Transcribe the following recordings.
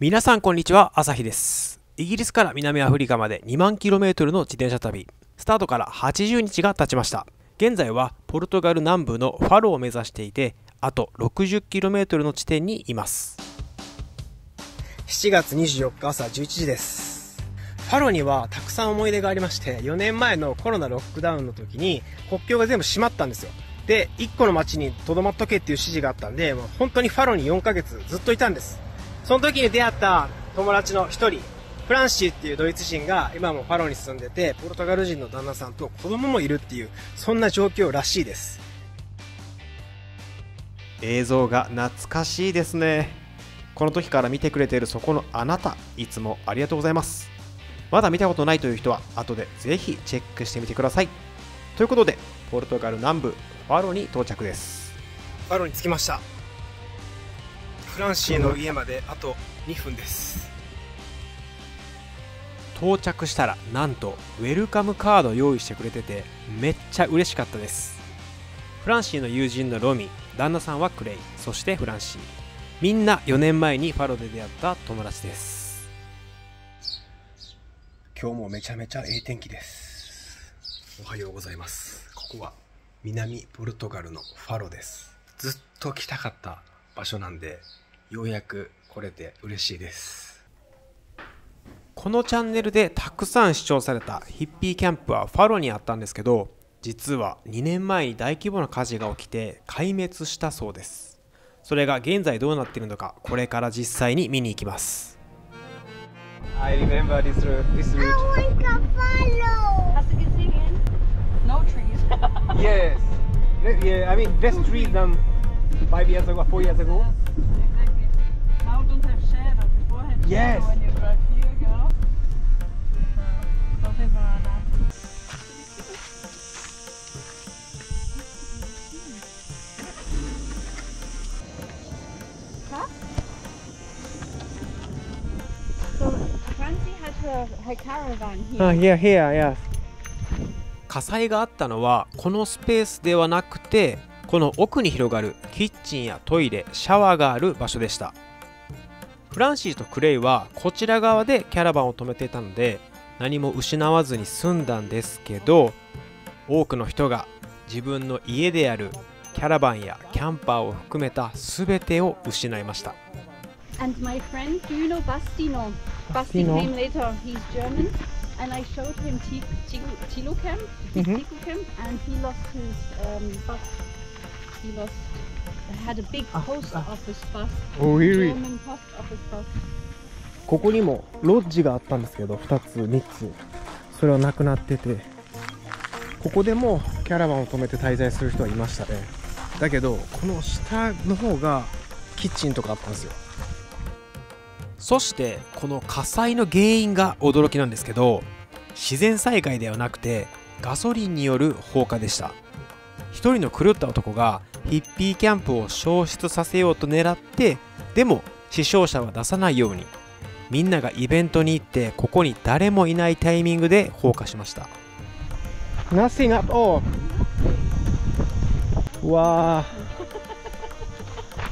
皆さんこんにちは、朝日です。イギリスから南アフリカまで2万 km の自転車旅、スタートから80日が経ちました。現在はポルトガル南部のファロを目指していて、あと 60km の地点にいます。7月24日朝11時です。ファロにはたくさん思い出がありまして、4年前のコロナロックダウンの時に国境が全部閉まったんですよ。で、1個の町にとどまっとけっていう指示があったんで、もう本当にファロに4ヶ月ずっといたんです。その時に出会った友達の一人、フランシーっていうドイツ人が今もファロに住んでて、ポルトガル人の旦那さんと子供もいるっていう、そんな状況らしいです。映像が懐かしいですね。この時から見てくれているそこのあなた、いつもありがとうございます。まだ見たことないという人は後でぜひチェックしてみてください。ということで、ポルトガル南部ファロに到着です。ファロに着きました。フランシーの家まであと2分です。到着したらなんとウェルカムカード用意してくれてて、めっちゃ嬉しかったです。フランシーの友人のロミ、旦那さんはクレイ、そしてフランシー、みんな4年前にファロで出会った友達です。今日もめちゃめちゃいい天気です。おはようございます。ここは南ポルトガルのファロです。ずっと来たかった場所なんで、ようやく来れて嬉しいです。このチャンネルでたくさん視聴されたヒッピーキャンプはファロにあったんですけど、実は2年前に大規模な火事が起きて壊滅したそうです。それが現在どうなっているのか、これから実際に見に行きます。 I remember this route. I want to follow. Hast du gesehen? No trees. Yes. Yeah, I mean, there's trees 5 years ago, 4 years ago. Exactly. Now don't have shadow. Before had Yes. shadow when you drive here, girl. Don't have banana. Huh? So Francie had her caravan here. Here. 火災があったのはこのスペースではなくて、この奥に広がるキッチンやトイレ、シャワーがある場所でした。フランシーとクレイはこちら側でキャラバンを止めていたので何も失わずに済んだんですけど、多くの人が自分の家であるキャラバンやキャンパーを含めた全てを失いました。 And my friend, do you know Bastino? Basti came later. He's German, and I showed him Tilo Camp, Tico Camp, and he lost his bus. He had a big post office bus. Oh, really? German post office bus. ここにもロッジがあったんですけど、2つ3つそれはなくなってて、ここでもキャラバンを止めて滞在する人はいましたね。だけどこの下の方がキッチンとかあったんですよ。そしてこの火災の原因が驚きなんですけど、自然災害ではなくてガソリンによる放火でした。一人の狂った男がヒッピーキャンプを消失させようと狙って、でも死傷者は出さないように、みんながイベントに行ってここに誰もいないタイミングで放火しました。 Nothing at all。 うわ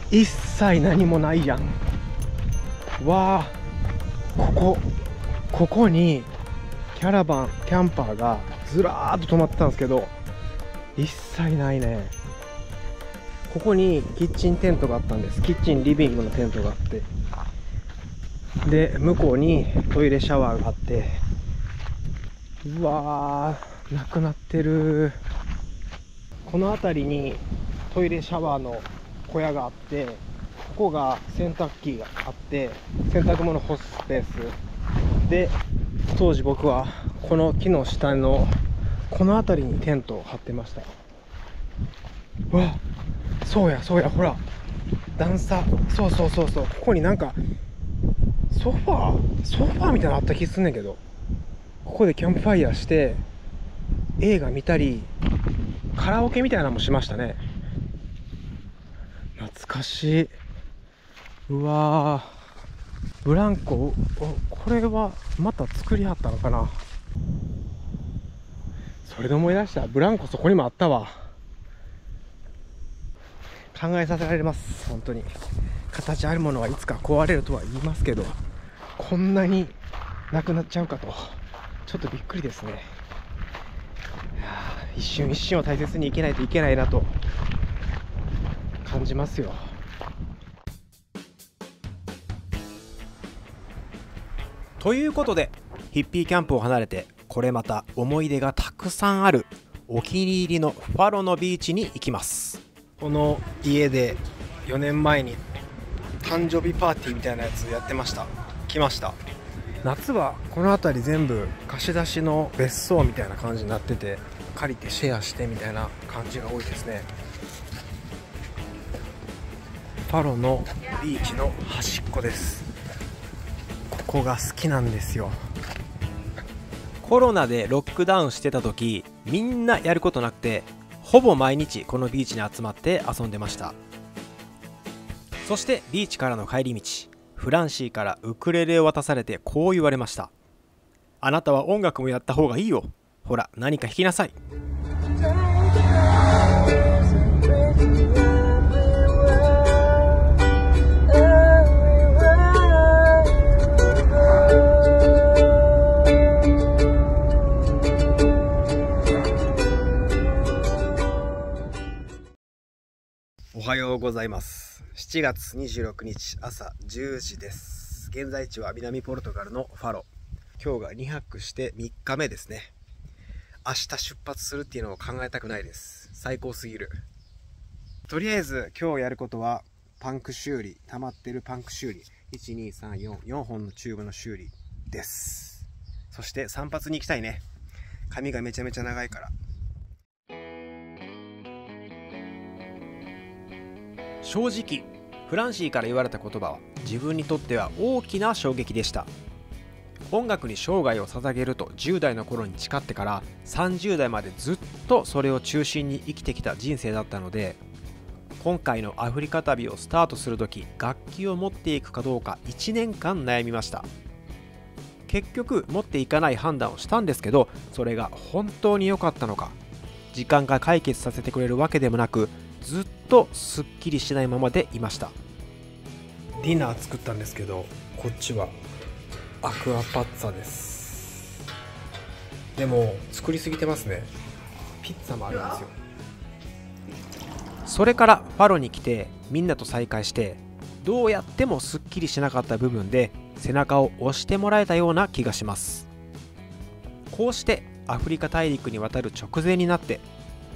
ー、一切何もないやん。わー、ここにキャラバン、キャンパーがずらーっと止まってたんですけど、一切ないね。ここにキッチンテントがあったんです。キッチンリビングのテントがあって、で向こうにトイレシャワーがあって、うわー、なくなってる。この辺りにトイレシャワーの小屋があって、ここが洗濯機があって、洗濯物干すスペースで、当時僕はこの木の下のこの辺りにテントを張ってました。うわ、そうや、ほら、段差、そう、ここになんかソファーみたいなのあった気すんねんけど、ここでキャンプファイヤーして映画見たりカラオケみたいなのもしましたね。懐かしい。うわー、ブランコ、これはまた作りはったのかな。それで思い出した、ブランコそこにもあったわ。考えさせられます、本当に。形あるものはいつか壊れるとは言いますけど、こんなになくなっちゃうかとちょっとびっくりですね。いや一瞬一瞬を大切に生きないといけないなと感じますよ。ということでヒッピーキャンプを離れて、これまた思い出がたくさんあるお気に入りのファロのビーチに行きます。この家で4年前に誕生日パーティーみたいなやつやってました。来ました。夏はこの辺り全部貸し出しの別荘みたいな感じになってて、借りてシェアしてみたいな感じが多いですね。ファロのビーチの端っこです。ここが好きなんですよ。コロナでロックダウンしてた時、みんなやることなくて、ほぼ毎日このビーチに集まって遊んでました。そしてビーチからの帰り道、フランシーからウクレレを渡されてこう言われました。あなたは音楽もやった方がいいよ。ほら何か弾きなさい。おはようございます。7月26日朝10時です。現在地は南ポルトガルのファロ。今日が2泊して3日目ですね。明日出発するっていうのを考えたくないです。最高すぎる。とりあえず今日やることはパンク修理、溜まってるパンク修理、1,2,3,4本のチューブの修理です。そして散髪に行きたいね。髪がめちゃめちゃ長いから。正直フランシーから言われた言葉は自分にとっては大きな衝撃でした。音楽に生涯を捧げると10代の頃に誓ってから30代までずっとそれを中心に生きてきた人生だったので、今回のアフリカ旅をスタートする時、楽器を持っていくかどうか1年間悩みました。結局持っていかない判断をしたんですけど、それが本当に良かったのか、時間が解決させてくれるわけでもなく、ずっとすっきりしないままでいました。ディナー作ったんですけど、こっちはアクアパッツァです。でも作りすぎてますね。ピッツァもあるんですよ。それからファロに来てみんなと再会して、どうやってもすっきりしなかった部分で背中を押してもらえたような気がします。こうしてアフリカ大陸に渡る直前になって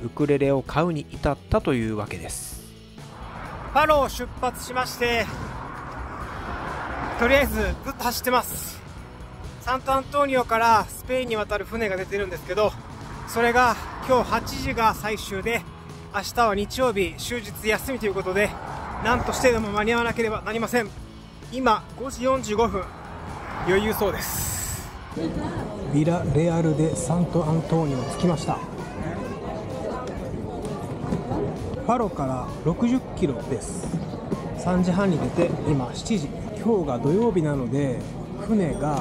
ウクレレを買うに至ったというわけです。ファロを出発しまして、とりあえずずっと走ってます。サントアントーニオからスペインに渡る船が出てるんですけど、それが今日8時が最終で、明日は日曜日終日休みということで、何としてでも間に合わなければなりません。今5時45分、余裕そうです。ビラレアルでサントアントーニオ着きました。ファロから60キロです。3時半に出て今7時。今日が土曜日なので船が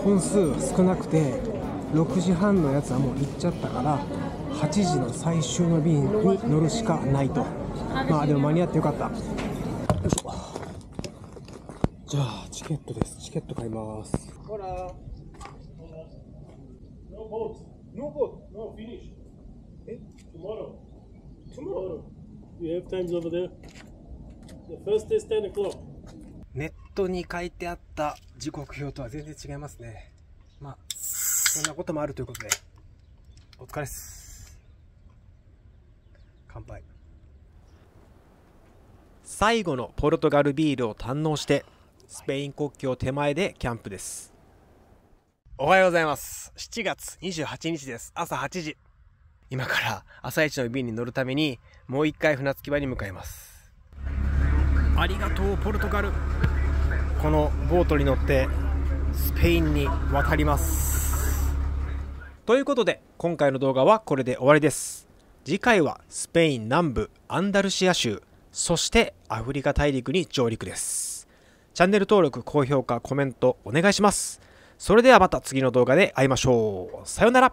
本数が少なくて、6時半のやつはもう行っちゃったから、8時の最終の便に乗るしかないと。まあでも間に合ってよかった。よいしょ。じゃあチケットです。チケット買います。ほら。No boat. No boat. No finish. Tomorrow. Tomorrow. You have times over there. The first is 10 o'clock. ネットに書いてあった時刻表とは全然違いますね。まあそんなこともあるということで、お疲れっす。乾杯。最後のポルトガルビールを堪能して、スペイン国境手前でキャンプです。おはようございます。7月28日です。朝8時。今から朝一の便に乗るためにもう一回船着き場に向かいます。ありがとうポルトガル。このボートに乗ってスペインに渡ります。ということで今回の動画はこれで終わりです。次回はスペイン南部アンダルシア州、そしてアフリカ大陸に上陸です。チャンネル登録、高評価、コメントお願いします。それではまた次の動画で会いましょう。さようなら。